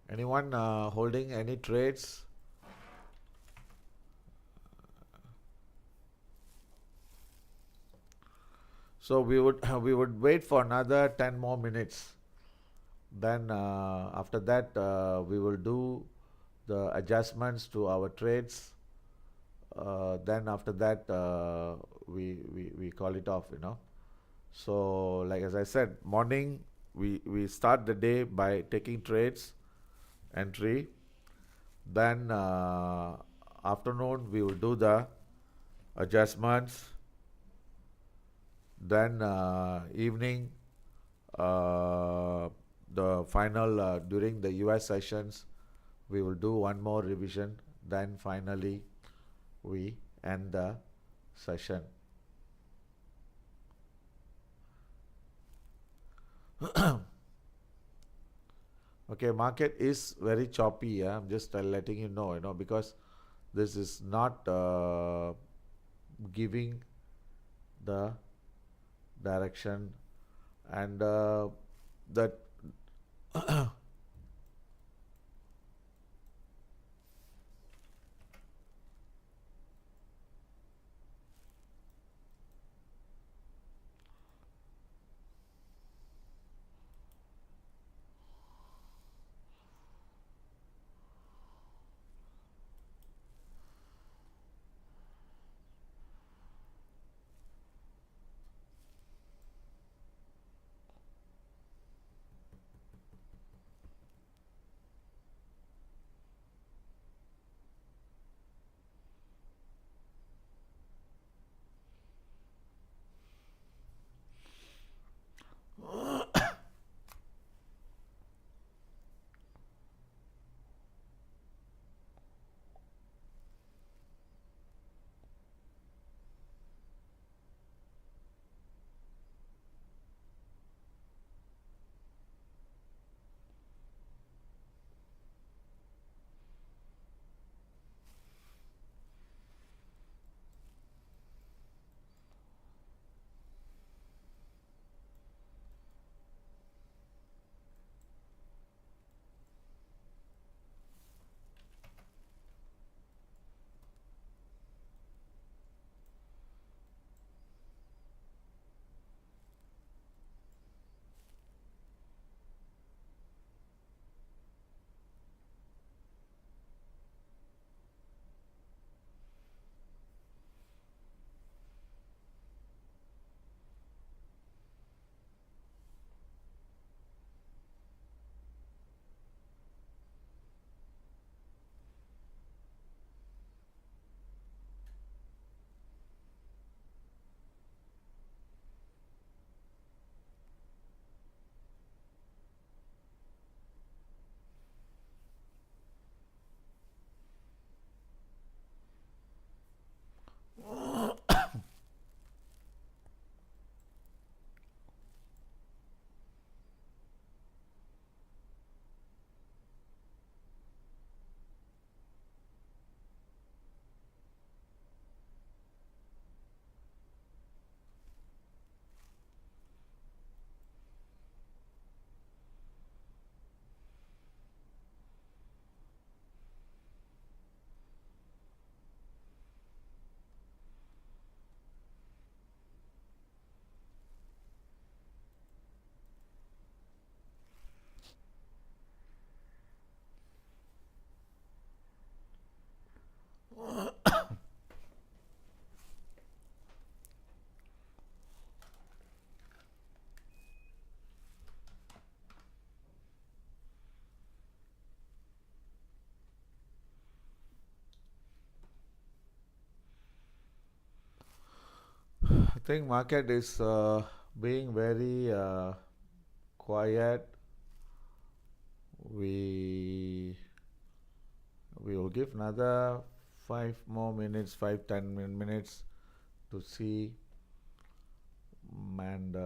Anyone holding any trades? So we would wait for another 10 more minutes. Then after that, we will do the adjustments to our trades. Then after that, we call it off. So like as I said, morning we start the day by taking trades, entry. Then afternoon we will do the adjustments. Then evening, the final during the US sessions, we will do one more revision. Then finally we end the session. Okay, market is very choppy. Yeah? I'm just letting you know, because this is not giving the direction, and that think market is being very quiet. We will give another 5 more minutes, 5-10 minutes to see, and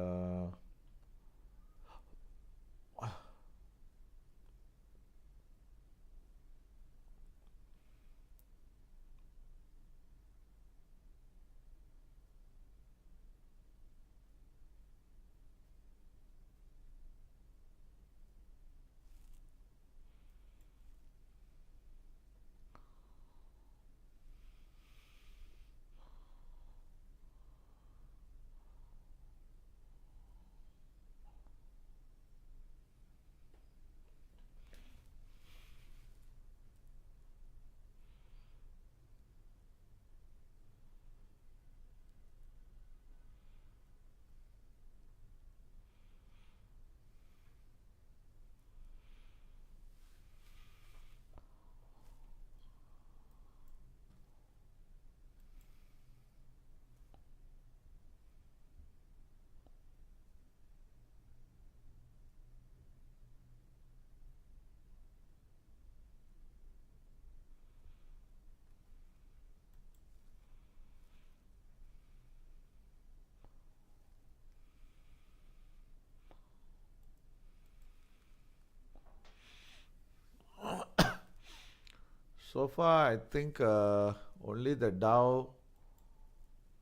so far I think only the Dow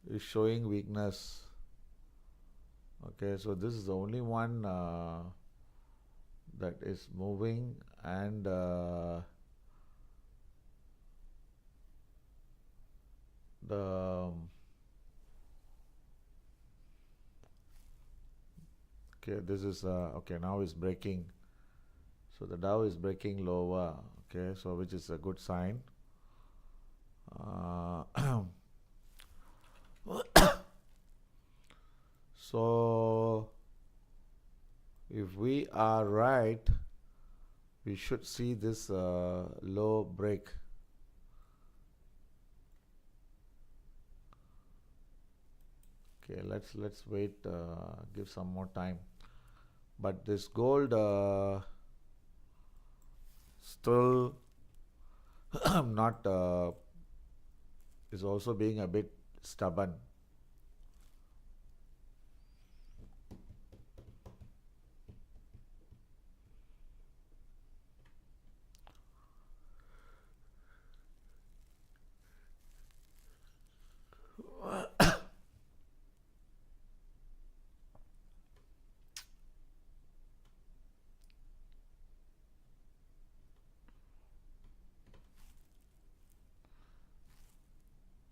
is showing weakness. Okay, so this is the only one that is moving, and the okay, this is okay, now is breaking. So the Dow is breaking lower. Okay, so which is a good sign. Uh, so if we are right, we should see this low break. Okay, let's wait, give some more time. But this gold still not is also being a bit stubborn.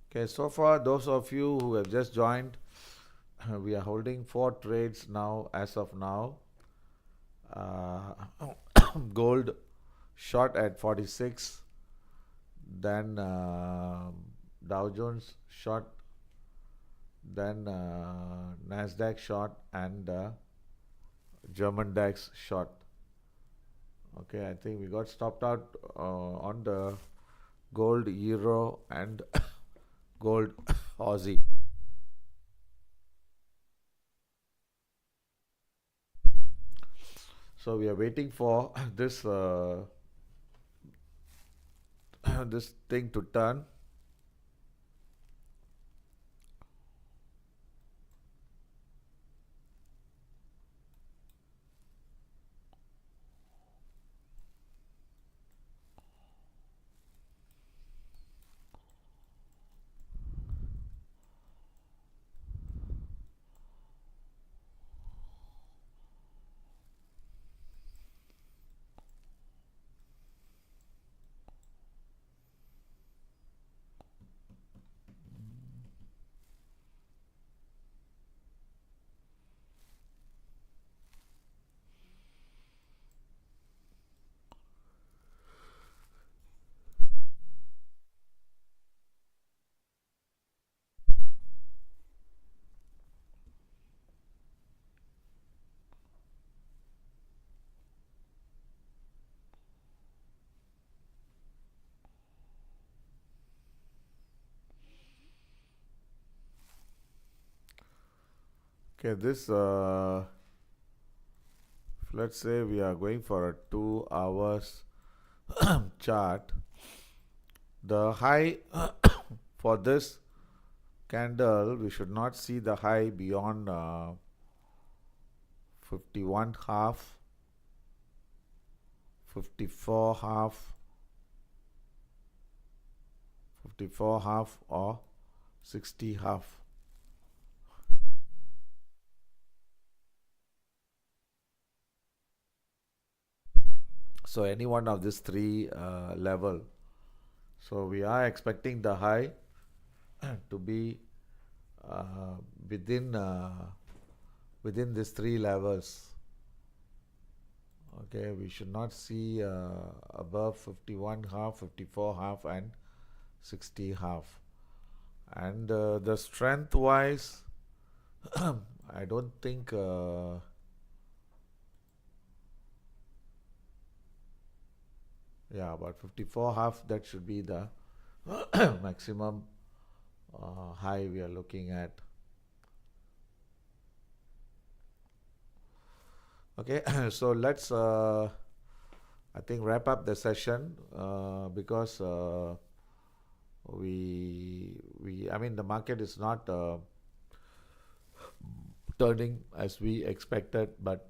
Okay, so far those of you who have just joined, we are holding 4 trades now as of now. Uh, Gold short at 46, then Dow Jones short, then Nasdaq short, and German DAX short. Okay, I think we got stopped out on the gold, euro, and gold Aussie. So we are waiting for this this thing to turn. Okay, this let's say we are going for a 2 hours chart. The high for this candle, we should not see the high beyond 51 half, 54 half, 54 half, or 60 half. So any one of these three level. So we are expecting the high to be uh, within within these three levels. Okay, we should not see above 51 half, 54 half, and 60 half. And the strength wise, I don't think yeah, about 54 half, that should be the maximum high we are looking at. Okay, so let's I think wrap up the session because we I mean the market is not turning as we expected, but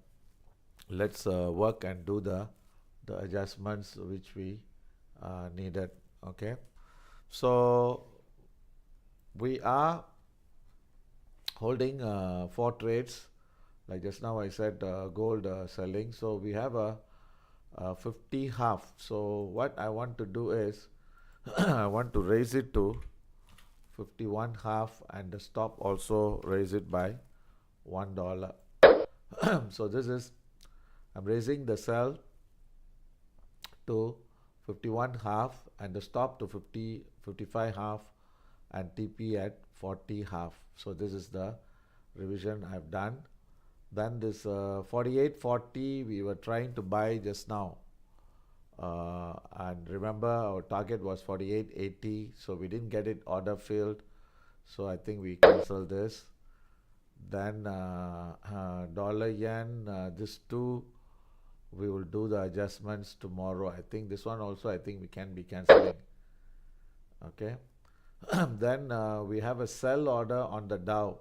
let's work and do the adjustments which we needed. Okay, so we are holding 4 trades, like just now I said, gold selling. So we have a 50 half. So what I want to do is I want to raise it to 51 half, and the stop also raise it by $1. So this is, I'm raising the sell to 51 half and the stop to 55 half, and TP at 40 half. So this is the revision I've done. Then this 48.40 we were trying to buy just now, and remember our target was 48.80, so we didn't get it order filled, so I think we cancel this. Then dollar yen, this two we will do the adjustments tomorrow. I think this one also I think we can be cancelling. Okay. Then we have a sell order on the Dow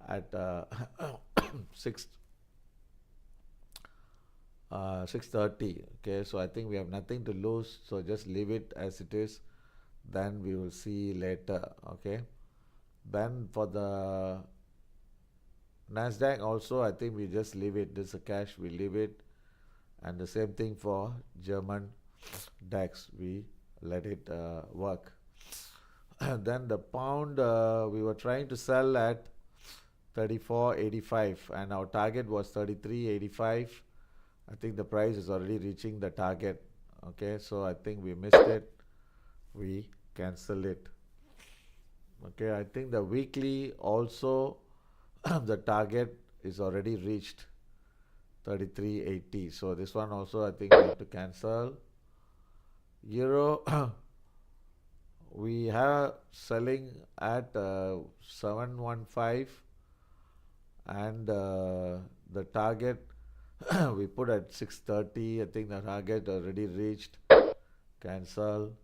at 6:30. Okay, so I think we have nothing to lose, so just leave it as it is, then we will see later. Okay, then for the Nasdaq also I think we just leave it, this is a cash, we leave it, and the same thing for German DAX, we let it work. Then the pound, we were trying to sell at 34.85 and our target was 33.85. I think the price is already reaching the target. Okay, so I think we missed it, we cancel it. Okay, I think the weekly also the target is already reached 33.80, so this one also I think we have to cancel. Euro we have selling at 715, and the target we put at 6:30. I think the target already reached, cancel.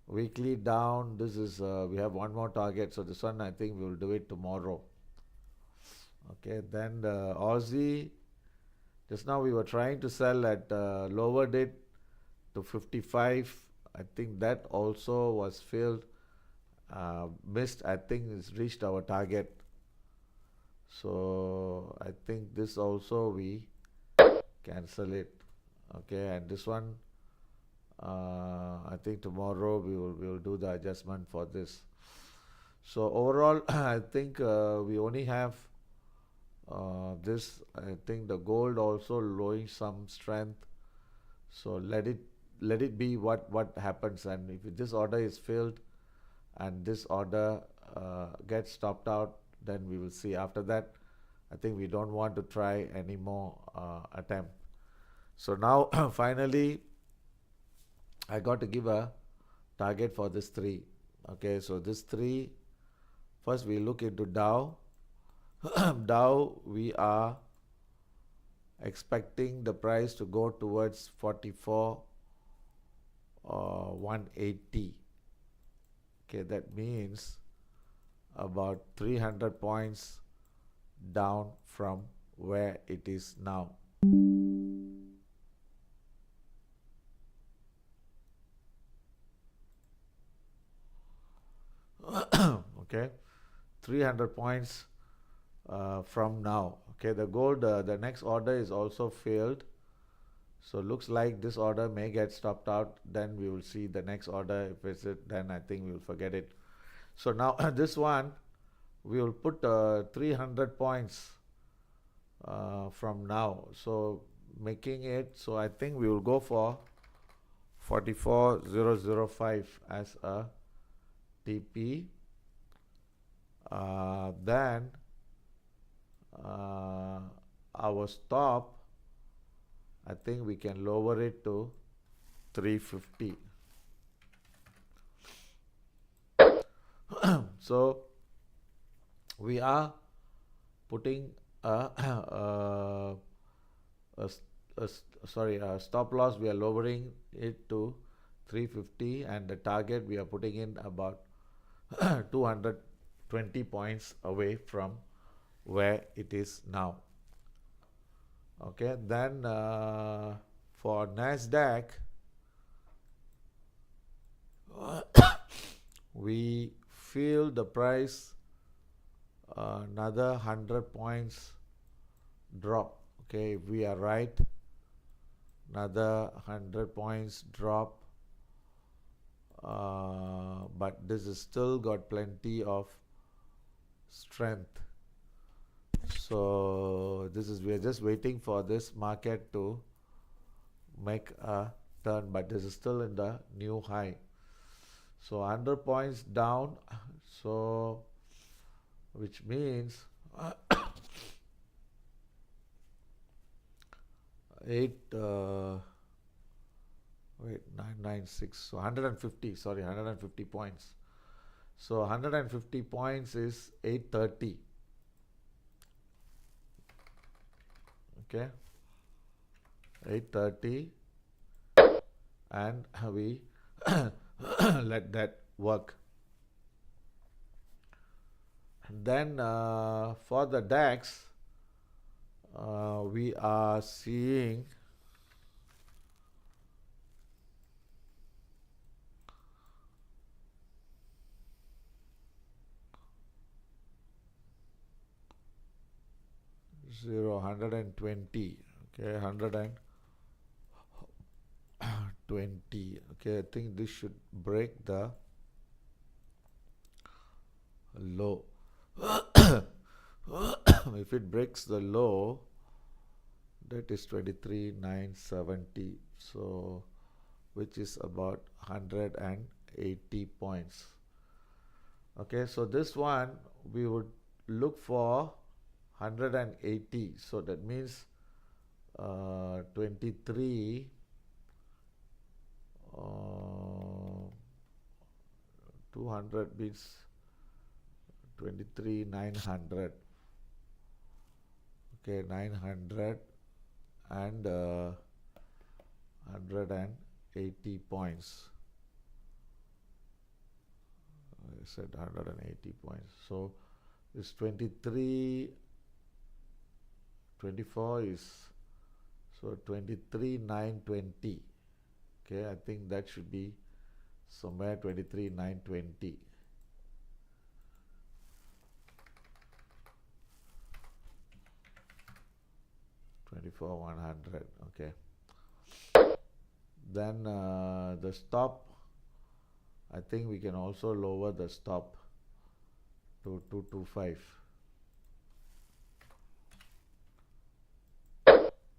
Weekly down, this is we have one more target, so this one I think we will do it tomorrow. Okay, then the Aussie, just now we were trying to sell at lowered it to 55. I think that also was filled, missed. I think it's reached our target, so I think this also we cancel it. Okay, and this one I think tomorrow we will do the adjustment for this. So overall I think we only have this. I think the gold also lowering some strength, so let it be what happens, and if this order is filled and this order gets stopped out, then we will see. After that I think we don't want to try any more attempt. So now finally I got to give a target for this three. Okay, so this three, first we look into Dow. Dow, we are expecting the price to go towards 44 180. Okay, that means about 300 points down from where it is now. Okay, 300 points from now. Okay, the gold, the next order is also failed. So looks like this order may get stopped out. Then we will see the next order. If it's it, then I think we will forget it. So now this one, we will put 300 points from now. So making it, so I think we will go for 44005 as a TP. Then our stop, I think we can lower it to 350. So we are putting a stop loss, we are lowering it to 350, and the target we are putting in about 220 points away from where it is now. Okay, then for Nasdaq, we feel the price another 100 points drop. Okay, if we are right, another 100 points drop, but this is still got plenty of strength. So this is, we are just waiting for this market to make a turn, but this is still in the new high. So 100 points down, so which means 996, so 150, sorry, 150 points. So 150 points is 830. Okay, 830, and we let that work. And then for the DAX, we are seeing zero 120. Okay, 120. Okay, I think this should break the low. If it breaks the low, that is 23,970, so which is about 180 points. Okay, so this one we would look for 180, so that means 23 200 means 23,900. Okay, 900 and 180 points. I said 180 points. So this 23, 24 is, so 23,920. Okay, I think that should be somewhere 23,920. $24,100. Okay, then the stop, I think we can also lower the stop to 225.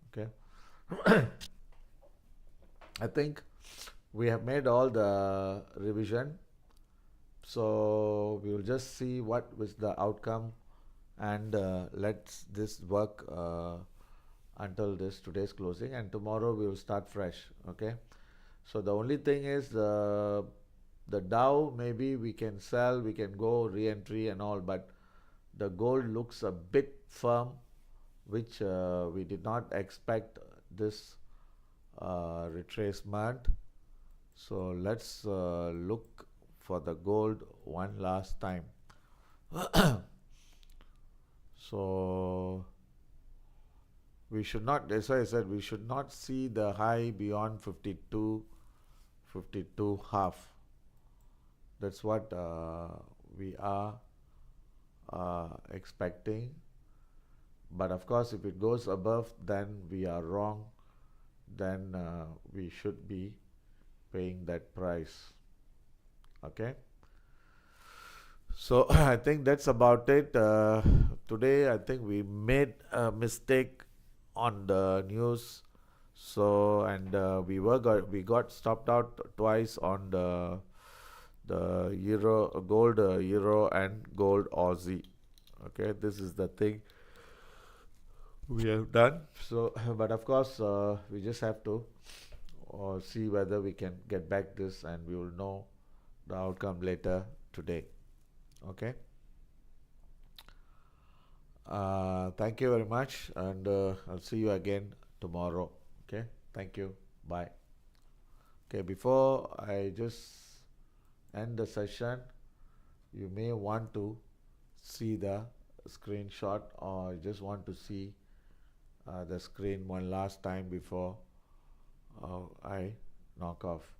Okay. I think we have made all the revision, so we will just see what was the outcome, and let's this work until this today's closing, and tomorrow we will start fresh. Okay, so the only thing is the Dow, maybe we can sell, we can go re-entry and all, but the gold looks a bit firm, which we did not expect this retracement. So let's look for the gold one last time. So we should not, as I said, we should not see the high beyond 52, 52 half. That's what we are expecting. But of course, if it goes above, then we are wrong. Then we should be paying that price. Okay. So I think that's about it. Today, I think we made a mistake on the news. So and we got stopped out twice on the euro gold euro and gold Aussie. Okay, this is the thing we have done. So, but of course, we just have to see whether we can get back this, and we will know the outcome later today. Okay. Thank you very much, and I'll see you again tomorrow. Okay. Thank you. Bye. Okay. Before I just end the session, you may want to see the screenshot, or just want to see the screen one last time before I knock off.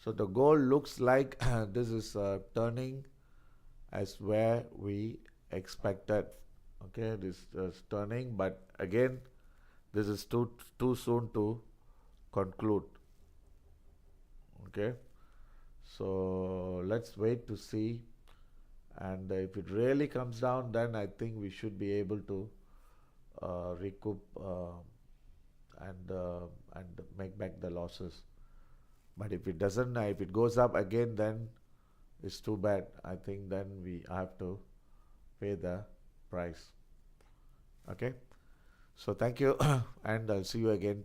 So the goal looks like this is turning as where we expected. Okay, this is turning, but again, this is too soon to conclude. Okay, so let's wait to see, and if it really comes down, then I think we should be able to recoup and make back the losses. But if it doesn't, if it goes up again, then it's too bad. I think then we have to pay the price. Okay. So thank you, and I'll see you again